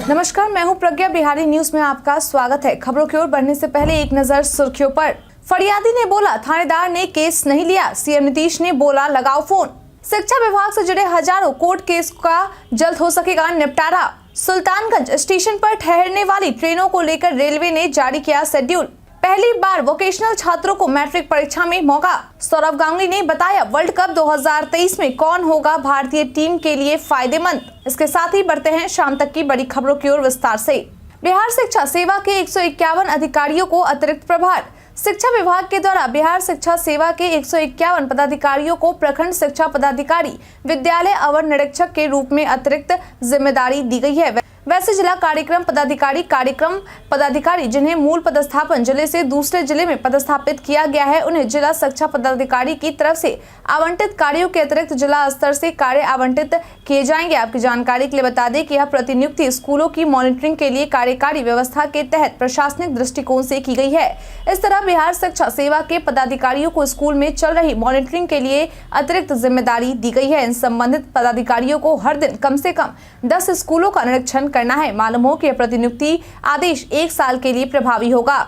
नमस्कार, मैं हूं प्रज्ञा। बिहारी न्यूज में आपका स्वागत है। खबरों की ओर बढ़ने से पहले एक नजर सुर्खियों पर। फरियादी ने बोला थानेदार ने केस नहीं लिया, सीएम नीतीश ने बोला लगाओ फोन। शिक्षा विभाग से जुड़े हजारों कोर्ट केस का जल्द हो सकेगा निपटारा। सुल्तानगंज स्टेशन पर ठहरने वाली ट्रेनों को लेकर रेलवे ने जारी किया शेड्यूल। पहली बार वोकेशनल छात्रों को मैट्रिक परीक्षा में मौका। सौरभ गांगुली ने बताया वर्ल्ड कप 2023 में कौन होगा भारतीय टीम के लिए फायदेमंद। इसके साथ ही बढ़ते हैं शाम तक की बड़ी खबरों की ओर विस्तार से। बिहार शिक्षा सेवा के 151 अधिकारियों को अतिरिक्त प्रभार। शिक्षा विभाग के द्वारा बिहार शिक्षा सेवा के 151 पदाधिकारियों को प्रखंड शिक्षा पदाधिकारी, विद्यालय अवर निरीक्षक के रूप में अतिरिक्त जिम्मेदारी दी गई है। वैसे जिला कार्यक्रम पदाधिकारी जिन्हें मूल पदस्थापन जिले से दूसरे जिले में पदस्थापित किया गया है, उन्हें जिला शिक्षा पदाधिकारी की तरफ से आवंटित कार्यों के अतिरिक्त जिला स्तर से कार्य आवंटित किए जाएंगे। आपकी जानकारी के लिए बता दें कि यह प्रतिनियुक्ति स्कूलों की मॉनिटरिंग के लिए कार्यकारी व्यवस्था के तहत प्रशासनिक दृष्टिकोण से की गई है। इस तरह बिहार शिक्षा सेवा के पदाधिकारियों को स्कूल में चल रही मॉनिटरिंग के लिए अतिरिक्त जिम्मेदारी दी गई है। इन संबंधित पदाधिकारियों को हर दिन कम से कम 10 स्कूलों का निरीक्षण करना है। मालूम हो कि प्रतिनियुक्ति आदेश 1 साल के लिए प्रभावी होगा।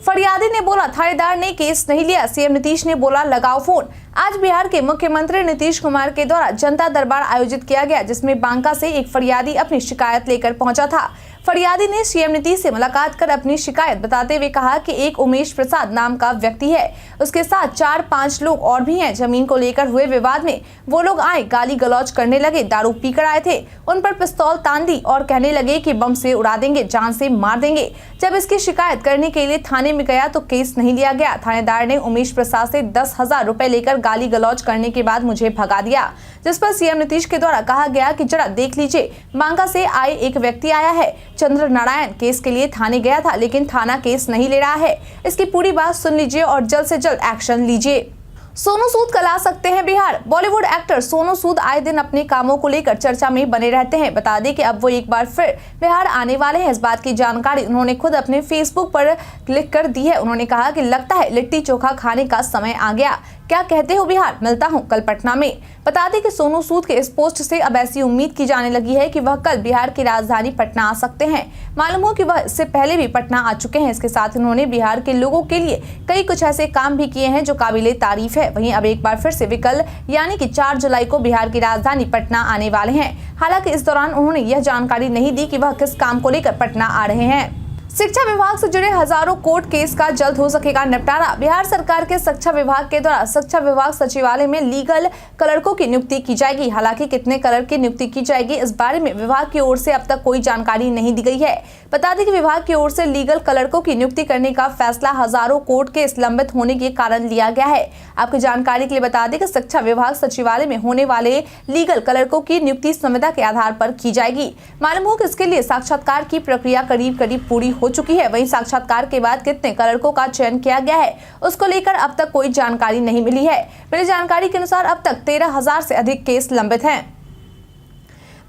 फरियादी ने बोला थानेदार ने केस नहीं लिया, सीएम नीतीश ने बोला लगाओ फोन। आज बिहार के मुख्यमंत्री नीतीश कुमार के द्वारा जनता दरबार आयोजित किया गया, जिसमें बांका से एक फरियादी अपनी शिकायत लेकर पहुंचा था। फरियादी ने सीएम नीतीश से मुलाकात कर अपनी शिकायत बताते हुए कहा कि एक उमेश प्रसाद नाम का व्यक्ति है, उसके साथ 4-5 लोग और भी हैं। जमीन को लेकर हुए विवाद में वो लोग आए, गाली गलौज करने लगे, दारू पीकर आए थे, उन पर पिस्तौल तान दी और कहने लगे कि बम से उड़ा देंगे, जान से मार देंगे। जब इसकी शिकायत करने के लिए थाने में गया तो केस नहीं लिया गया। थानेदार ने उमेश प्रसाद से 10,000 रुपए लेकर गाली गलौज करने के बाद मुझे भगा दिया, जिस पर सीएम नीतीश के द्वारा कहा गया कि जरा देख लीजिए, बांका से आए एक व्यक्ति आया है, चंद्र नारायण, केस के लिए थाने गया था लेकिन थाना केस नहीं ले रहा है। इसकी पूरी बात सुन लीजिए और जल्द से जल्द एक्शन लीजिए। सोनू सूद कला सकते हैं बिहार। बॉलीवुड एक्टर सोनू सूद आए दिन अपने कामों को लेकर चर्चा में बने रहते हैं। बता दें कि अब वो एक बार फिर बिहार आने वाले हैं। इस बात की जानकारी उन्होंने खुद अपने फेसबुक पर लिख कर दी है। उन्होंने कहा कि लगता है लिट्टी चोखा खाने का समय आ गया। क्या कहते हो बिहार, मिलता हूं कल पटना में। बता दें कि सोनू सूद के इस पोस्ट से अब ऐसी उम्मीद की जाने लगी है कि वह कल बिहार की राजधानी पटना आ सकते हैं। मालूम हो कि वह इससे पहले भी पटना आ चुके हैं। इसके साथ उन्होंने बिहार के लोगों के लिए कई कुछ ऐसे काम भी किए हैं जो काबिले तारीफ है। वहीं अब एक बार फिर से वे कल यानी कि 4 जुलाई को बिहार की राजधानी पटना आने वाले हैं। हालांकि इस दौरान उन्होंने यह जानकारी नहीं दी कि वह किस काम को लेकर पटना आ रहे हैं। शिक्षा विभाग से जुड़े हजारों कोर्ट केस का जल्द हो सकेगा निपटारा। बिहार सरकार के शिक्षा विभाग के द्वारा शिक्षा विभाग सचिवालय में लीगल क्लर्कों की नियुक्ति की जाएगी। हालांकि कितने क्लर्क की नियुक्ति की जाएगी, इस बारे में विभाग की ओर से अब तक कोई जानकारी नहीं दी गई है। बता दें कि विभाग की ओर से लीगल क्लर्कों की नियुक्ति करने का फैसला हजारों कोर्ट केस लंबित होने के कारण लिया गया है। आपकी जानकारी के लिए बता दें कि शिक्षा विभाग सचिवालय में होने वाले लीगल क्लर्कों की नियुक्ति संविदा के आधार पर की जाएगी। मालूम हो कि इसके लिए साक्षात्कार की प्रक्रिया करीब पूरी हो चुकी है। वहीं साक्षात्कार के बाद कितने क्लर्कों का चयन किया गया है, उसको लेकर अब तक कोई जानकारी नहीं मिली है। मिली जानकारी के अनुसार अब तक 13,000 से अधिक केस लंबित हैं।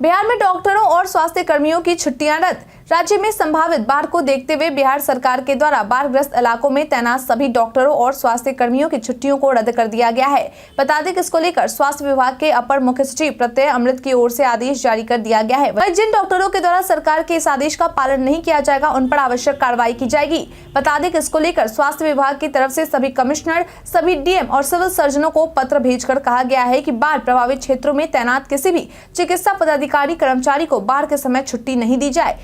बिहार में डॉक्टरों और स्वास्थ्य कर्मियों की छुट्टियां रद्द। राज्य में संभावित बाढ़ को देखते हुए बिहार सरकार के द्वारा बाढ़ग्रस्त इलाकों में तैनात सभी डॉक्टरों और स्वास्थ्य कर्मियों की छुट्टियों को रद्द कर दिया गया है। बता दें कि इसको लेकर स्वास्थ्य विभाग के अपर मुख्य सचिव प्रत्यय अमृत की ओर से आदेश जारी कर दिया गया है। वहीं जिन डॉक्टरों के द्वारा सरकार के इस आदेश का पालन नहीं किया जाएगा, उन पर आवश्यक कार्रवाई की जाएगी। बता दें कि इसको लेकर स्वास्थ्य विभाग की तरफ से सभी कमिश्नर, सभी डीएम और सिविल सर्जनों को पत्र भेजकर कहा गया है कि बाढ़ प्रभावित क्षेत्रों में तैनात किसी भी चिकित्सा पदाधिकारी कर्मचारी को बाढ़ के समय छुट्टी नहीं दी जाए।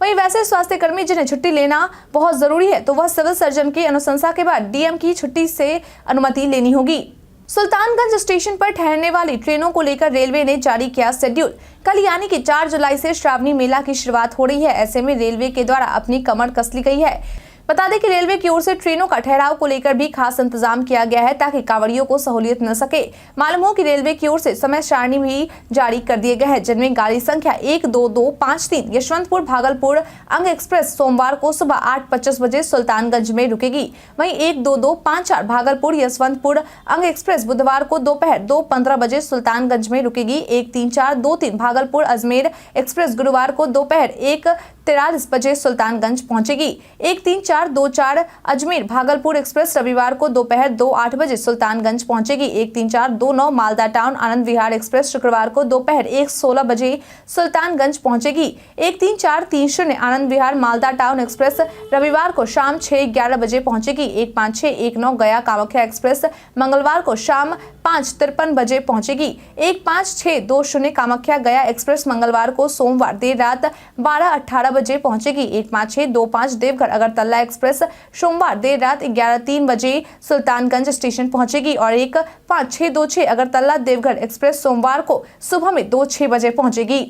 वहीं वैसे स्वास्थ्य कर्मी जिन्हें छुट्टी लेना बहुत जरूरी है, तो वह सिविल सर्जन की अनुशंसा के बाद डीएम की छुट्टी से अनुमति लेनी होगी। सुल्तानगंज स्टेशन पर ठहरने वाली ट्रेनों को लेकर रेलवे ने जारी किया शेड्यूल। कल यानी कि 4 जुलाई से श्रावणी मेला की शुरुआत हो रही है। ऐसे में रेलवे के द्वारा अपनी कमर कस ली गई है। बता दें कि रेलवे की ओर से ट्रेनों का ठहराव को लेकर भी खास इंतजाम किया गया है ताकि कांवड़ियों को सहूलियत मिल सके। मालूम हो कि रेलवे की ओर से समय सारणी भी जारी कर दिए गए हैं, जिनमें गाड़ी संख्या 12253 यशवंतपुर भागलपुर अंग एक्सप्रेस सोमवार को सुबह 8:25 बजे सुल्तानगंज में रुकेगी। वहीं 12254 भागलपुर यशवंतपुर अंग एक्सप्रेस बुधवार को दोपहर 2:15 बजे सुल्तानगंज में रुकेगी। 13423 भागलपुर अजमेर एक्सप्रेस गुरुवार को दोपहर 43 बजे सुल्तानगंज पहुंचेगी। 13424 अजमेर भागलपुर एक्सप्रेस रविवार को दोपहर 2:08 बजे सुल्तानगंज पहुंचेगी। 13429 मालदा टाउन आनंद विहार एक्सप्रेस शुक्रवार को दोपहर 1:16 बजे सुल्तानगंज पहुंचेगी। 13430 आनंद विहार मालदा टाउन एक्सप्रेस रविवार को शाम 6:11 बजे पहुंचेगी। 15619 गया कामाख्या एक्सप्रेस मंगलवार को शाम 5:53 बजे पहुंचेगी। 15620 कामाख्या गया एक्सप्रेस मंगलवार को सोमवार देर रात 12:18 बजे पहुंचेगी। 15625 देवघर अगरतला एक्सप्रेस सोमवार देर रात 11:03 बजे सुल्तानगंज स्टेशन पहुंचेगी और 15626 अगरतला देवघर एक्सप्रेस सोमवार को सुबह में 2:06 बजे पहुंचेगी।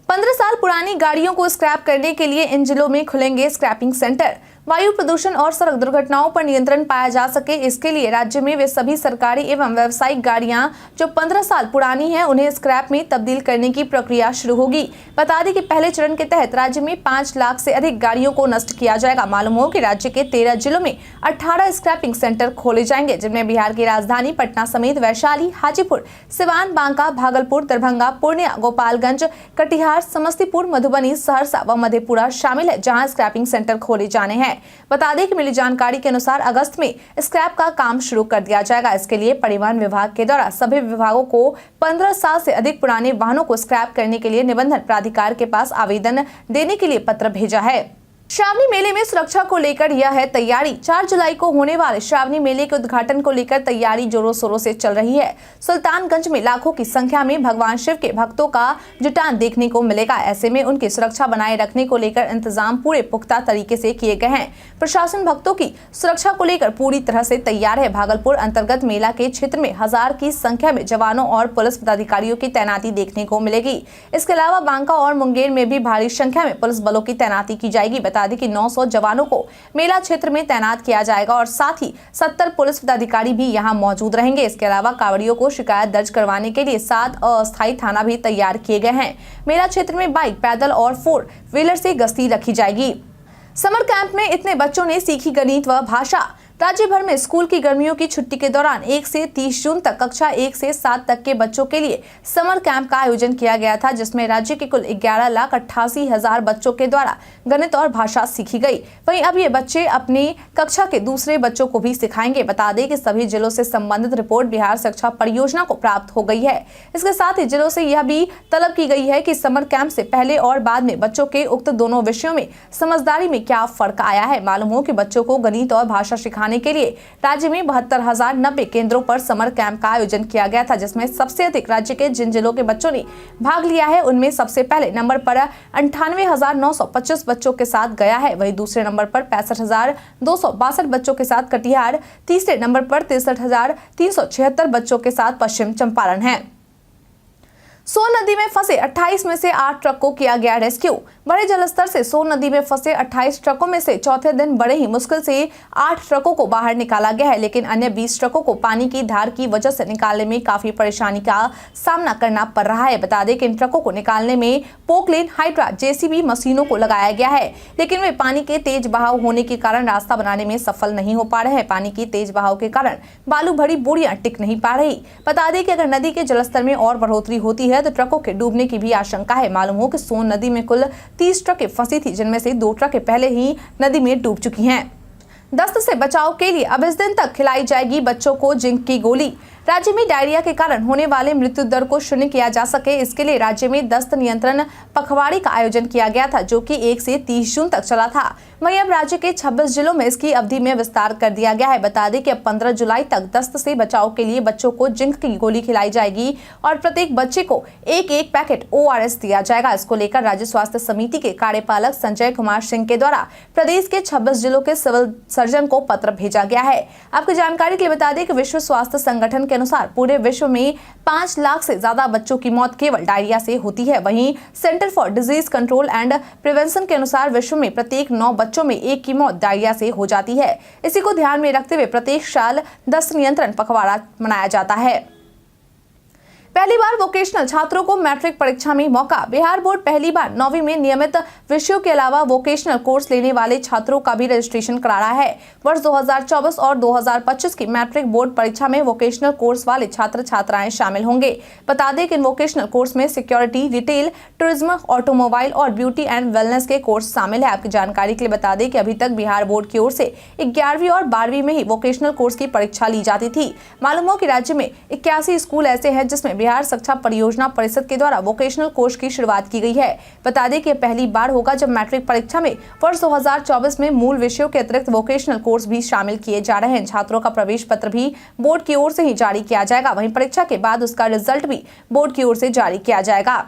15 साल पुरानी गाड़ियों को स्क्रैप करने के लिए इन जिलों में खुलेंगे स्क्रैपिंग सेंटर। वायु प्रदूषण और सड़क दुर्घटनाओं पर नियंत्रण पाया जा सके, इसके लिए राज्य में वे सभी सरकारी एवं व्यावसायिक गाड़ियां जो 15 साल पुरानी हैं उन्हें स्क्रैप में तब्दील करने की प्रक्रिया शुरू होगी। बता दें कि पहले चरण के तहत राज्य में 5 लाख से अधिक गाड़ियों को नष्ट किया जाएगा। मालूम हो कि राज्य के 13 जिलों में 18 स्क्रैपिंग सेंटर खोले जाएंगे, जिनमें बिहार की राजधानी पटना समेत वैशाली, हाजीपुर, सिवान, बांका, भागलपुर, दरभंगा, पूर्णिया, गोपालगंज, कटिहार, समस्तीपुर, मधुबनी, सहरसा व मधेपुरा शामिल है, जहां स्क्रैपिंग सेंटर खोले जाने हैं। बता दें कि मिली जानकारी के अनुसार अगस्त में स्क्रैप का काम शुरू कर दिया जाएगा। इसके लिए परिवहन विभाग के द्वारा सभी विभागों को 15 साल से अधिक पुराने वाहनों को स्क्रैप करने के लिए निबंधन प्राधिकार के पास आवेदन देने के लिए पत्र भेजा है। श्रावणी मेले में सुरक्षा को लेकर यह है तैयारी। 4 जुलाई को होने वाले श्रावणी मेले के उद्घाटन को लेकर तैयारी जोरों शोरों से चल रही है। सुल्तानगंज में लाखों की संख्या में भगवान शिव के भक्तों का जुटान देखने को मिलेगा। ऐसे में उनकी सुरक्षा बनाए रखने को लेकर इंतजाम पूरे पुख्ता तरीके से किए गए हैं। प्रशासन भक्तों की सुरक्षा को लेकर पूरी तरह से तैयार है। भागलपुर अंतर्गत मेला के क्षेत्र में 1000 की संख्या में जवानों और पुलिस पदाधिकारियों की तैनाती देखने को मिलेगी। इसके अलावा बांका और मुंगेर में भी भारी संख्या में पुलिस बलों की तैनाती की जाएगी। बता दें कि 900 जवानों को मेला क्षेत्र में तैनात किया जाएगा और साथ ही 70 पुलिस पदाधिकारी भी यहां मौजूद रहेंगे। इसके अलावा कांवड़ियों को शिकायत दर्ज करवाने के लिए 7 अस्थायी थाना भी तैयार किए गए हैं। मेला क्षेत्र में बाइक, पैदल और 4 व्हीलर से गश्ती रखी जाएगी। समर कैंप में इतने बच्चों ने सीखी गणित व भाषा। राज्य भर में स्कूल की गर्मियों की छुट्टी के दौरान 1 से 30 जून तक कक्षा 1 से 7 तक के बच्चों के लिए समर कैंप का आयोजन किया गया था, जिसमें राज्य के कुल 11,88,000 बच्चों के द्वारा गणित और भाषा सीखी गई। वहीं अब ये बच्चे अपनी कक्षा के दूसरे बच्चों को भी सिखाएंगे। बता दें कि सभी जिलों से संबंधित रिपोर्ट बिहार शिक्षा परियोजना को प्राप्त हो गई है। इसके साथ ही जिलों से यह भी तलब की गई है कि समर कैंप से पहले और बाद में बच्चों के उक्त दोनों विषयों में समझदारी में क्या फर्क आया है। मालूम हो कि बच्चों को गणित और भाषा सिखाने के लिए राज्य में 72,090 केंद्रों पर समर कैंप का आयोजन किया गया था, जिसमें सबसे अधिक राज्य के जिन जिलों के बच्चों ने भाग लिया है उनमें सबसे पहले नंबर पर 98,925 बच्चों के साथ गया है। वहीं दूसरे नंबर पर 65,262 बच्चों के साथ कटिहार, तीसरे नंबर पर 63,376 बच्चों के साथ पश्चिम चंपारण है। सोन नदी में फंसे 28 में से 8 ट्रक को किया गया रेस्क्यू। बड़े जलस्तर से सोन नदी में फंसे 28 ट्रकों में से चौथे दिन बड़े ही मुश्किल से 8 ट्रकों को बाहर निकाला गया है, लेकिन अन्य 20 ट्रकों को पानी की धार की वजह से निकालने में काफी परेशानी का सामना करना पड़ रहा है। बता दें कि इन ट्रकों को निकालने में पोकलेन, हाइड्रा, जेसीबी मशीनों को लगाया गया है, लेकिन वे पानी के तेज बहाव होने के कारण रास्ता बनाने में सफल नहीं हो पा रहे हैं। पानी की तेज बहाव के कारण बालू भरी बोरियां टिक नहीं पा रही। बता दें कि अगर नदी के जलस्तर में और बढ़ोतरी होती है तो ट्रकों के डूबने की भी आशंका है। मालूम हो कि सोन नदी में कुल 30 ट्रकें फंसी थी, जिनमें से 2 ट्रकें पहले ही नदी में डूब चुकी हैं। दस्त से बचाव के लिए अब इस दिन तक खिलाई जाएगी बच्चों को जिंक की गोली। राज्य में डायरिया के कारण होने वाले मृत्यु दर को शून्य किया जा सके, इसके लिए राज्य में दस्त नियंत्रण पखवाड़े का आयोजन किया गया था, जो कि 1 से 30 जून तक चला था। वहीं अब राज्य के 26 जिलों में इसकी अवधि में विस्तार कर दिया गया है। बता दें कि अब 15 जुलाई तक दस्त से बचाव के लिए बच्चों को जिंक की गोली खिलाई जाएगी और प्रत्येक बच्चे को एक पैकेट ORS दिया जाएगा। इसको लेकर राज्य स्वास्थ्य समिति के कार्यपालक संजय कुमार सिंह के द्वारा प्रदेश के 26 जिलों के सिविल सर्जन को पत्र भेजा गया है। आपकी जानकारी के लिए बता दें कि विश्व स्वास्थ्य संगठन के अनुसार पूरे विश्व में 5 लाख से ज्यादा बच्चों की मौत केवल डायरिया से होती है। वहीं centre for disease control and prevention के अनुसार विश्व में प्रत्येक 9 बच्चों में 1 की मौत डायरिया से हो जाती है। इसी को ध्यान में रखते हुए प्रत्येक साल दस्त नियंत्रण पखवाड़ा मनाया जाता है। पहली बार वोकेशनल छात्रों को मैट्रिक परीक्षा में मौका। बिहार बोर्ड पहली बार 9वीं में नियमित विषयों के अलावा वोकेशनल कोर्स लेने वाले छात्रों का भी रजिस्ट्रेशन करा रहा है। वर्ष 2024 और 2025 की मैट्रिक बोर्ड परीक्षा में वोकेशनल कोर्स वाले छात्र छात्राएं शामिल होंगे। बता दें कि इन वोकेशनल कोर्स में सिक्योरिटी, रिटेल, टूरिज्म, ऑटोमोबाइल और ब्यूटी एंड वेलनेस के कोर्स शामिल है। आपकी जानकारी के लिए बता दें कि अभी तक बिहार बोर्ड की ओर से 11वीं और 12वीं में ही वोकेशनल कोर्स की परीक्षा ली जाती थी। मालूम हो कि राज्य में 81 स्कूल ऐसे हैं जिसमें बिहार शिक्षा परियोजना परिषद के द्वारा वोकेशनल कोर्स की शुरुआत की गई है। बता दें कि पहली बार होगा जब मैट्रिक परीक्षा में वर्ष 2024 में मूल विषयों के अतिरिक्त वोकेशनल कोर्स भी शामिल किए जा रहे हैं। छात्रों का प्रवेश पत्र भी बोर्ड की ओर से ही जारी किया जाएगा। वहीं परीक्षा के बाद उसका रिजल्ट भी बोर्ड की ओर से जारी किया जाएगा।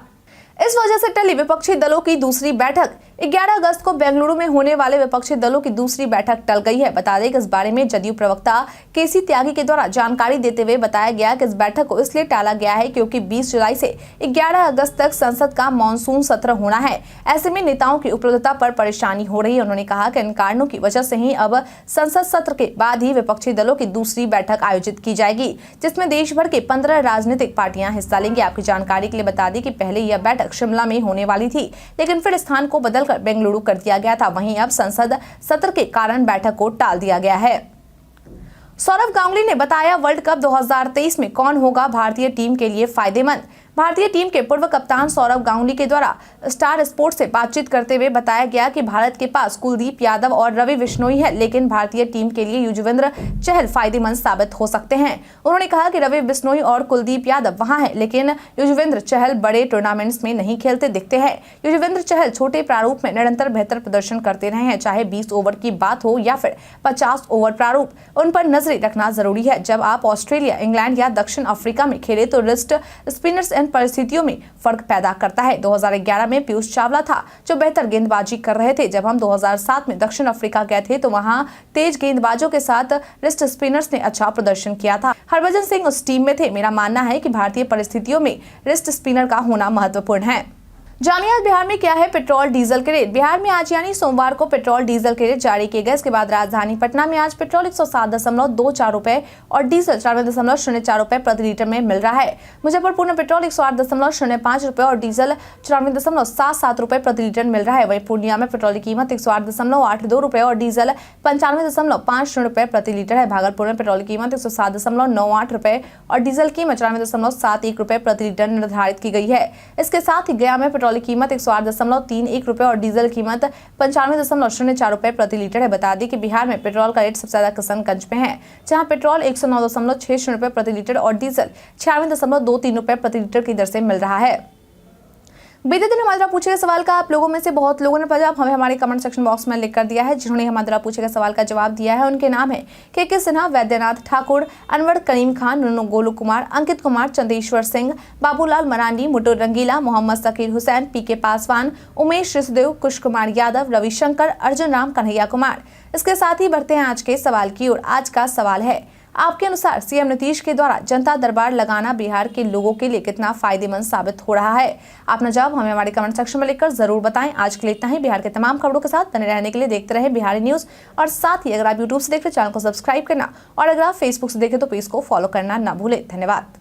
इस वजह से टली विपक्षी दलों की दूसरी बैठक। 11 अगस्त को बेंगलुरु में होने वाले विपक्षी दलों की दूसरी बैठक टल गई है। बता दें कि इस बारे में जदयू प्रवक्ता केसी त्यागी के द्वारा जानकारी देते हुए बताया गया कि इस बैठक को इसलिए टाला गया है क्योंकि 20 जुलाई से 11 अगस्त तक संसद का मानसून सत्र होना है। ऐसे में नेताओं की उपलब्धता पर परेशानी हो रही है। उन्होंने कहा कि इन कारणों की वजह से ही अब संसद सत्र के बाद ही विपक्षी दलों की दूसरी बैठक आयोजित की जाएगी, जिसमें देश भर के 15 राजनीतिक पार्टियां हिस्सा लेंगी। आपकी जानकारी के लिए बता दें कि पहले यह बैठक शिमला में होने वाली थी, लेकिन फिर स्थान को बदलकर बेंगलुरु कर दिया गया था। वहीं अब संसद सत्र के कारण बैठक को टाल दिया गया है। सौरव गांगुली ने बताया वर्ल्ड कप 2023 में कौन होगा भारतीय टीम के लिए फायदेमंद। भारतीय टीम के पूर्व कप्तान सौरव गांगुली के द्वारा स्टार स्पोर्ट्स से बातचीत करते हुए बताया गया कि भारत के पास कुलदीप यादव और रवि बिश्नोई है, लेकिन भारतीय टीम के लिए युजवेंद्र चहल फायदेमंद साबित हो सकते हैं। उन्होंने कहा कि रवि बिश्नोई और कुलदीप यादव वहां है, लेकिन युजवेंद्र चहल बड़े टूर्नामेंट्स में नहीं खेलते दिखते हैं। युजवेंद्र चहल छोटे प्रारूप में निरंतर बेहतर प्रदर्शन करते रहे हैं, चाहे 20 ओवर की बात हो या फिर 50 ओवर प्रारूप। उन पर नजरें रखना जरूरी है। जब आप ऑस्ट्रेलिया, इंग्लैंड या दक्षिण अफ्रीका में खेले तो रिस्ट स्पिनर्स परिस्थितियों में फर्क पैदा करता है। 2011 में पीयूष चावला था जो बेहतर गेंदबाजी कर रहे थे। जब हम 2007 में दक्षिण अफ्रीका गए थे तो वहां तेज गेंदबाजों के साथ रिस्ट स्पिनर्स ने अच्छा प्रदर्शन किया था। हरभजन सिंह उस टीम में थे। मेरा मानना है कि भारतीय परिस्थितियों में रिस्ट स्पिनर का होना महत्वपूर्ण है। जानिए आज बिहार में क्या है पेट्रोल डीजल के रेट। बिहार में आज यानी सोमवार को पेट्रोल डीजल के रेट जारी किए गए। इसके बाद राजधानी पटना में आज पेट्रोल 107.24 रुपए और डीजल 94.04 रुपए प्रति लीटर में मिल रहा है। मुजफ्फरपुर में पेट्रोल 108.05 रुपए और डीजल 94.77 रुपए प्रति लीटर मिल रहा है। वहीं पूर्णिया में पेट्रोल की कीमत 108.82 रुपए और डीजल 95.50 रुपए प्रति लीटर है। भागलपुर में पेट्रोल की कीमत 107.98 रुपए और डीजल कीमत 94.71 रुपए प्रति लीटर निर्धारित की गई है। इसके साथ ही गया में पेट्रोल की कीमत 108.31 रुपए और डीजल कीमत 95.04 रुपए प्रति लीटर है। बता दें कि बिहार में पेट्रोल का रेट सबसे ज्यादा किशनगंज में है, जहां पेट्रोल 109.60 रुपए प्रति लीटर और डीजल 96.23 रुपए प्रति लीटर की दर से मिल रहा है। बीते दिन हमारे द्वारा पूछे गए सवाल का आप लोगों में से बहुत लोगों ने जवाब हमें हमारे कमेंट सेक्शन बॉक्स में लिख कर दिया है। जिन्होंने हमारे द्वारा पूछे गए सवाल का जवाब दिया है उनके नाम है के सिन्हा, वैद्यनाथ ठाकुर, अनवर करीम खान, नुनू गोलू कुमार, अंकित कुमार, चंदेश्वर सिंह, बाबूलाल मरांडी, मुटुर रंगीला, मोहम्मद सकीर हुसैन, पीके पासवान, उमेश ऋषदेव, कुश कुमार यादव, रविशंकर, अर्जुन राम, कन्हैया कुमार। इसके साथ ही बढ़ते हैं आज के सवाल की ओर। आज का सवाल है आपके अनुसार सीएम नीतीश के द्वारा जनता दरबार लगाना बिहार के लोगों के लिए कितना फायदेमंद साबित हो रहा है। अपना जवाब हमें हमारे कमेंट सेक्शन में लिखकर जरूर बताएं। आज के लिए इतना ही। बिहार के तमाम खबरों के साथ बने रहने के लिए देखते रहे बिहारी न्यूज और साथ ही अगर आप यूट्यूब से देख रहे चैनल को सब्सक्राइब करना और अगर आप फेसबुक से देखें तो पेज को फॉलो करना ना भूलें। धन्यवाद।